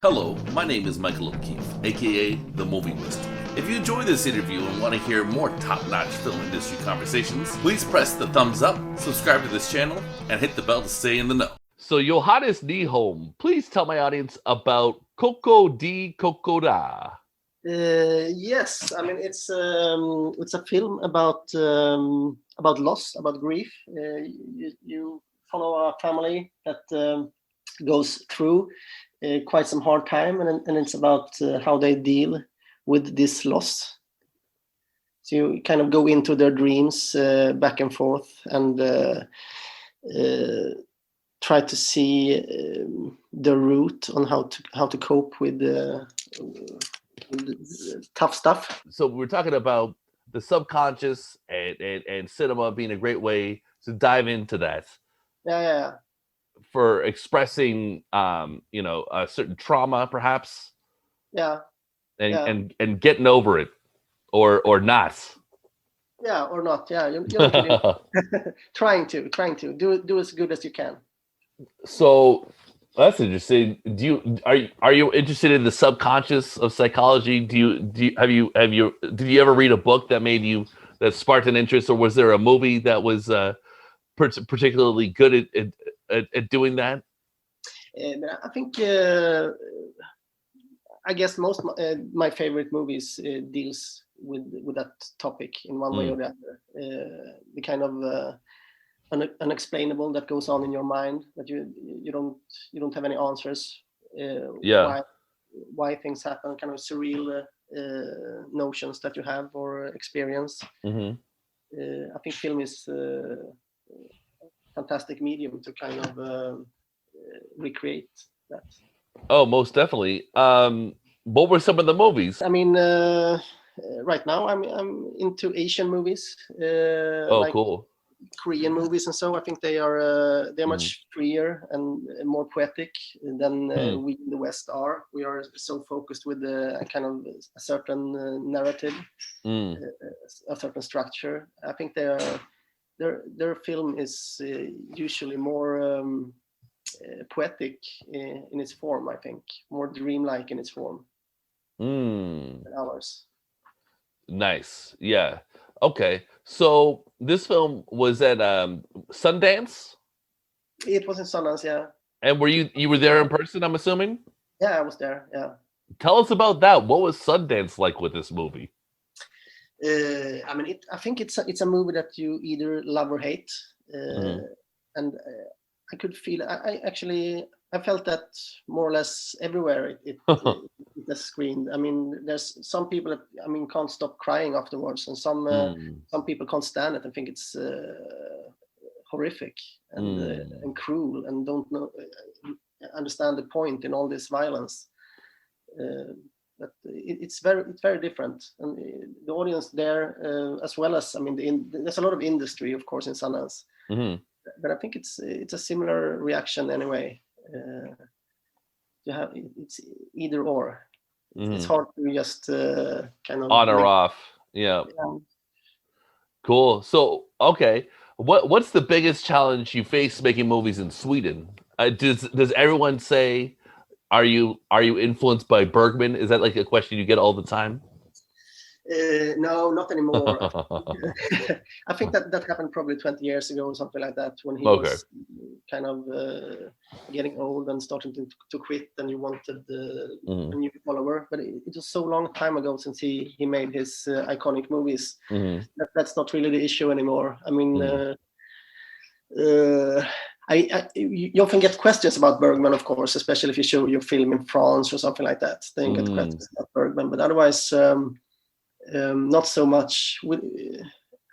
Hello, my name is Michael O'Keefe, aka The Movie Wist. If you enjoy this interview and want to hear more top-notch film industry conversations, please press the thumbs up, subscribe to this channel, and hit the bell to stay in the know. So, Johannes Nyholm, please tell my audience about Koko-di Koko-da. Yes, I mean it's a film about loss, about grief. You follow a family that goes through quite some hard time, and it's about how they deal with this loss. So you kind of go into their dreams back and forth, and try to see the route on how to cope with tough stuff. So we're talking about the subconscious and cinema being a great way to dive into that. Yeah. For expressing a certain trauma perhaps. Yeah. And getting over it or not. Yeah, or not. Yeah, you're trying to do as good as you can. So that's interesting. Are you interested in the subconscious of psychology? Did you ever read a book that sparked an interest, or was there a movie that was particularly good at doing that? I think I guess most my favorite movies deals with that topic in one way or the other. The kind of unexplainable that goes on in your mind that you don't have any answers. Why things happen, kind of surreal notions that you have or experience. Mm-hmm. I think film is a fantastic medium to kind of recreate that. Oh, most definitely. What were some of the movies? I mean, right now I'm into Asian movies. Cool. Korean movies and so. I think they're much freer and more poetic than we in the West are. We are so focused with a kind of a certain narrative, a certain structure. I think their film is usually more poetic in its form. I think more dreamlike in its form than ours. Nice. Yeah. Okay. So this film was at Sundance? It was in Sundance, yeah. And you were there in person, I'm assuming? Yeah, I was there, yeah. Tell us about that. What was Sundance like with this movie? I mean, I think it's a movie that you either love or hate. And I could feel, I felt that more or less everywhere it has screened. I mean, there's some people that can't stop crying afterwards, and some people can't stand it and think it's horrific and cruel and don't understand the point in all this violence. But it's very different, and the audience there, as well as there's a lot of industry, of course, in Sundance. But I think it's a similar reaction anyway. It's either or. It's hard to just kind of on or off. Yeah. Cool. So, okay, what's the biggest challenge you face making movies in Sweden? Does everyone say, are you influenced by Bergman? Is that like a question you get all the time? No, not anymore. I think that happened probably 20 years ago or something like that, when he was kind of getting old and starting to quit, and you wanted a new follower. But it was so long time ago since he made his iconic movies. That's not really the issue anymore. I mean, you often get questions about Bergman, of course, especially if you show your film in France or something like that. Then you get questions about Bergman, but otherwise not so much.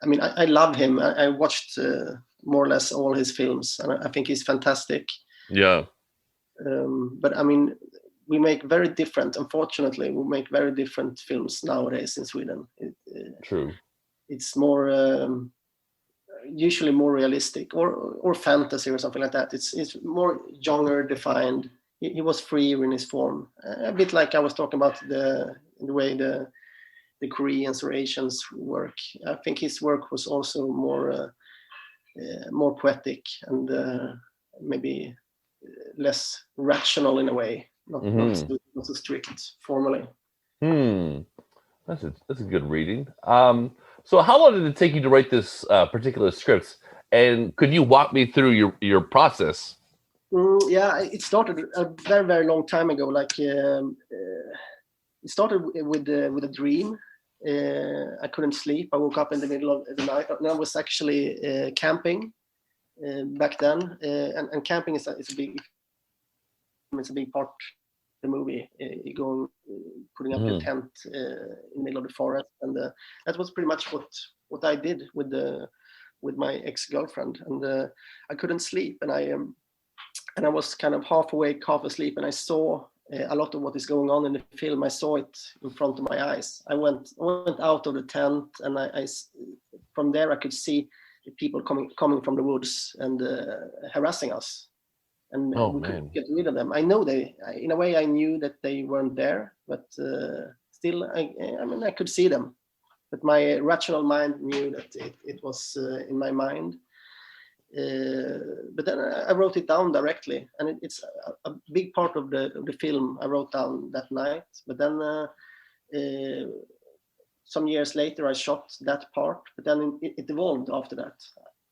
I love him. I watched more or less all his films, and I think he's fantastic. Yeah. But I mean, unfortunately, we make very different films nowadays in Sweden. True. It's more usually more realistic or fantasy or something like that. It's more genre defined. He was freer in his form, a bit like I was talking about the way the Koreans or Asians work. I think his work was also more poetic and maybe less rational in a way. not so strict formally. That's a good reading. So how long did it take you to write this particular script? And could you walk me through your process? Yeah, it started a very, very long time ago. Like it started with a dream. I couldn't sleep. I woke up in the middle of the night, and I was actually camping back then. And camping is a big part of the movie. Putting up your tent in the middle of the forest, and that was pretty much what I did with my ex-girlfriend. And I couldn't sleep, and I was kind of half awake, half asleep, and I saw a lot of what is going on in the film. I saw it in front of my eyes. I went out of the tent, and I from there I could see the people coming from the woods and harassing us, and we couldn't get rid of them. I know in a way I knew that they weren't there, but still I could see them. But my rational mind knew that it was in my mind. But then I wrote it down directly, and it's a big part of the film I wrote down that night. But then some years later I shot that part, but then it evolved after that.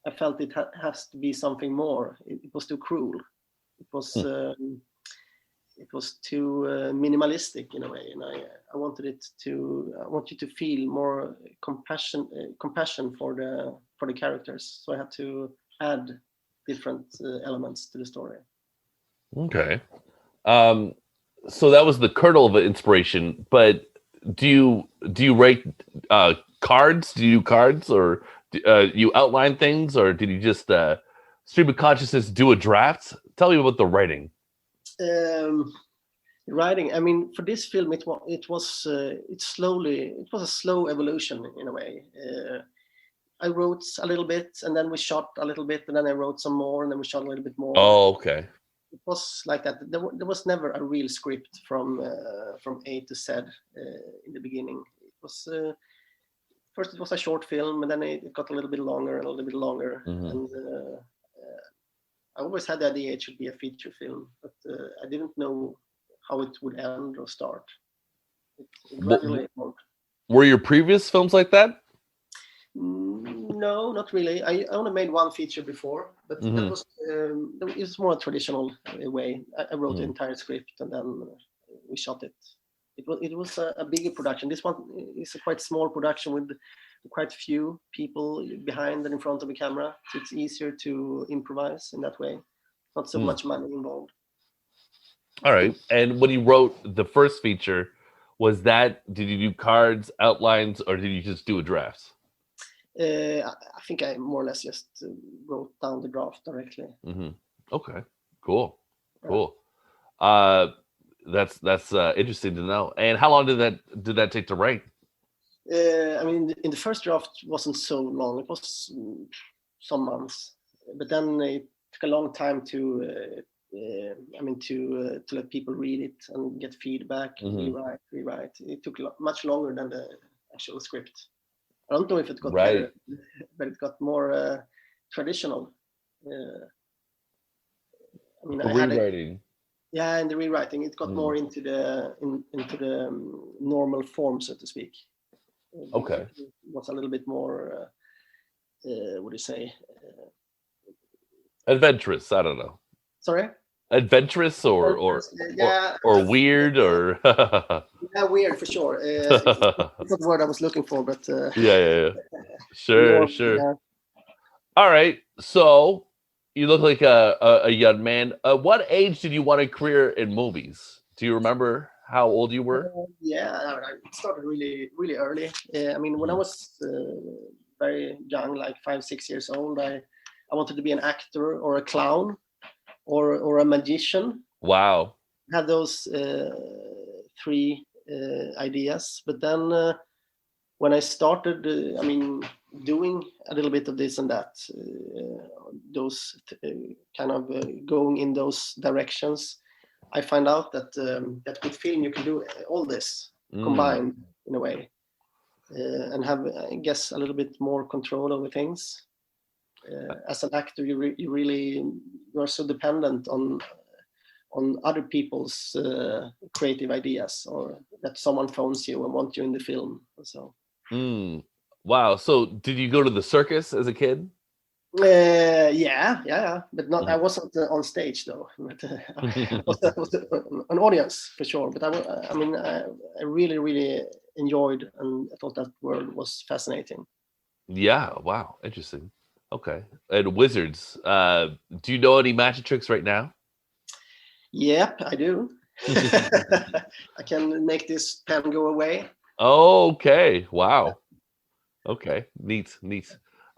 I felt it has to be something more. It was too cruel. It was too minimalistic in a way, and I want you to feel more compassion for the characters. So I had to add different elements to the story. Okay. So that was the kernel of inspiration, but do you write cards? Do you do cards, or you outline things, or did you just stream of consciousness do a draft? Tell me about the writing. Writing, I mean, for this film it was a slow evolution in a way. I wrote a little bit, and then we shot a little bit, and then I wrote some more, and then we shot a little bit more. Oh, okay. It was like that. There was never a real script from A to Z in the beginning. It was first it was a short film, and then it got a little bit longer and a little bit longer. And I always had the idea it should be a feature film, but I didn't know how it would end or start. It gradually evolved. Were your previous films like that? No, not really. I only made one feature before, but that was it was more a traditional way. I wrote the entire script, and then we shot it. It was a bigger production. This one is a quite small production with quite few people behind and in front of the camera, so it's easier to improvise in that way. Not so much money involved. All right. And when you wrote the first feature, did you do cards, outlines, or did you just do a draft? I think I more or less just wrote down the draft directly. Okay, cool. That's interesting to know. And how long did that take to write? I mean, in the first draft wasn't so long. It was some months, but then it took a long time to let people read it and get feedback, rewrite. It took much longer than the actual script. I don't know if it got better, but it got more traditional. I mean, rewriting. In the rewriting, it got more into the normal form, so to speak. Okay. It was a little bit more. What do you say? Adventurous. I don't know. Sorry. Adventurous or weird or yeah, weird for sure. It's not the word I was looking for, but yeah. Sure. Yeah. All right, so you look like a young man. What age did you want a career in movies? Do you remember how old you were? I started really, really early. I mean, when I was very young, like 5-6 years old, I wanted to be an actor or a clown. Or a magician. Wow. I had those three ideas, but then when I started, doing a little bit of this and that, those kind of going in those directions, I find out that with film you can do all this combined in a way, and have, I guess, a little bit more control over things. As an actor, you are so dependent on on other people's creative ideas, or that someone phones you and want you in the film. So Wow. So did you go to the circus as a kid? Yeah, but not. I wasn't on stage though. But, I was an audience for sure. But I really, really enjoyed, and I thought that world was fascinating. Yeah. Wow. Interesting. Okay. And wizards. Do you know any magic tricks right now? Yep, I do. I can make this pen go away. Okay. Wow. Okay. Neat.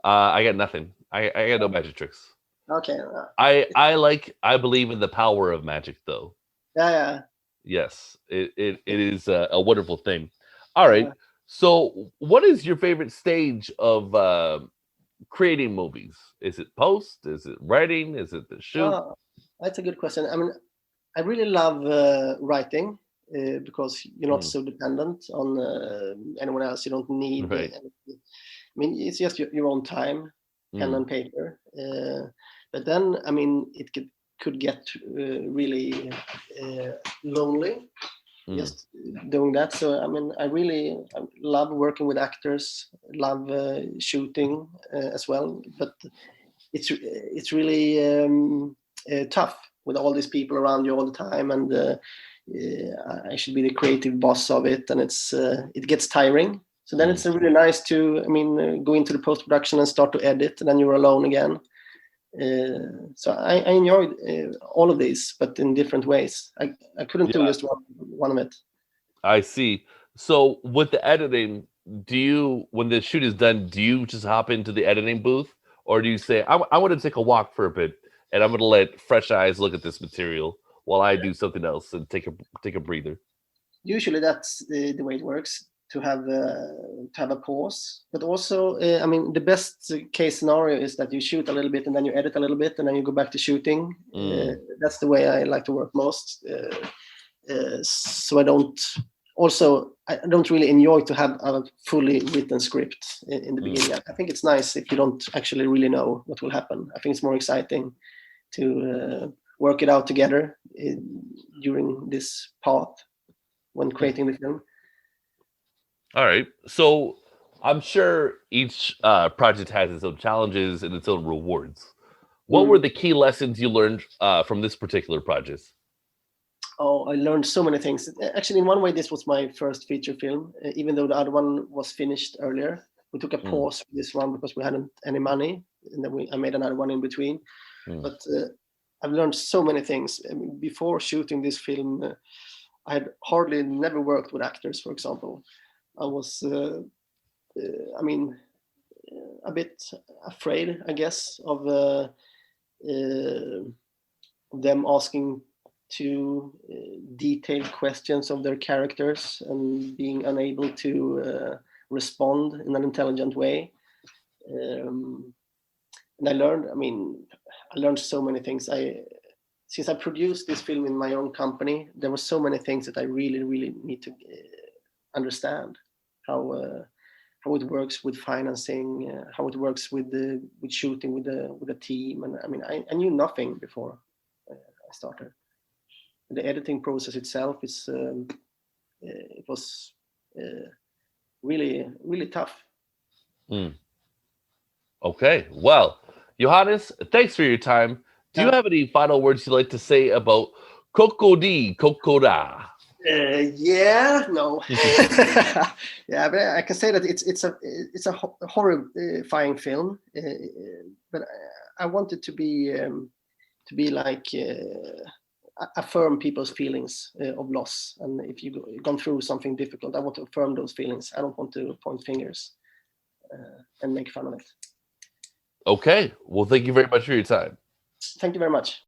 I got nothing. I got no magic tricks. Okay. I believe in the power of magic though. Yeah. Yes. It is a wonderful thing. All right. So what is your favorite stage of creating movies? Is it post? Is it writing? Is it the shoot? Oh, that's a good question. I mean, I really love writing because you're not so dependent on anyone else. You don't need. Right. I mean, it's just your own time, pen and paper. But then, I mean, it could get really lonely just doing that. So, I mean, I love working with actors, love shooting as well. But it's really tough with all these people around you all the time, and I should be the creative boss of it, and it gets tiring. So then it's really nice to, go into the post-production and start to edit, and then you're alone again. So I enjoyed all of these, but in different ways. I couldn't do just one of it. I see. So with the editing, when the shoot is done, do you just hop into the editing booth, or do you say, I want to take a walk for a bit, and I'm going to let fresh eyes look at this material while I do something else and take a breather? Usually that's the way it works, to have a pause. But also, the best case scenario is that you shoot a little bit and then you edit a little bit and then you go back to shooting. That's the way I like to work most. So I don't really enjoy to have a fully written script in the beginning. I think it's nice if you don't actually really know what will happen. I think it's more exciting to work it out together during this path when creating the film. All right. So I'm sure each project has its own challenges and its own rewards. What were the key lessons you learned from this particular project? Oh, I learned so many things. Actually, in one way, this was my first feature film, even though the other one was finished earlier. We took a pause for this one because we hadn't any money, and then I made another one in between. But I've learned so many things. Before shooting this film, I had hardly never worked with actors, for example. I was, a bit afraid, I guess, of them asking too detailed questions of their characters and being unable to respond in an intelligent way. And I learned so many things. Since I produced this film in my own company, there were so many things that I really, really need to understand. How it works with financing, how it works with shooting with the team, and I knew nothing before I started. The editing process itself it was really, really tough. Okay, well, Johannes, thanks for your time. Do you have any final words you'd like to say about Koko-di Koko-da? No. Yeah, but I can say that it's a horrifying film, but I want it to be like affirm people's feelings of loss, and if you've gone through something difficult, I want to affirm those feelings. I don't want to point fingers and make fun of it. Okay, well, thank you very much for your time. Thank you very much.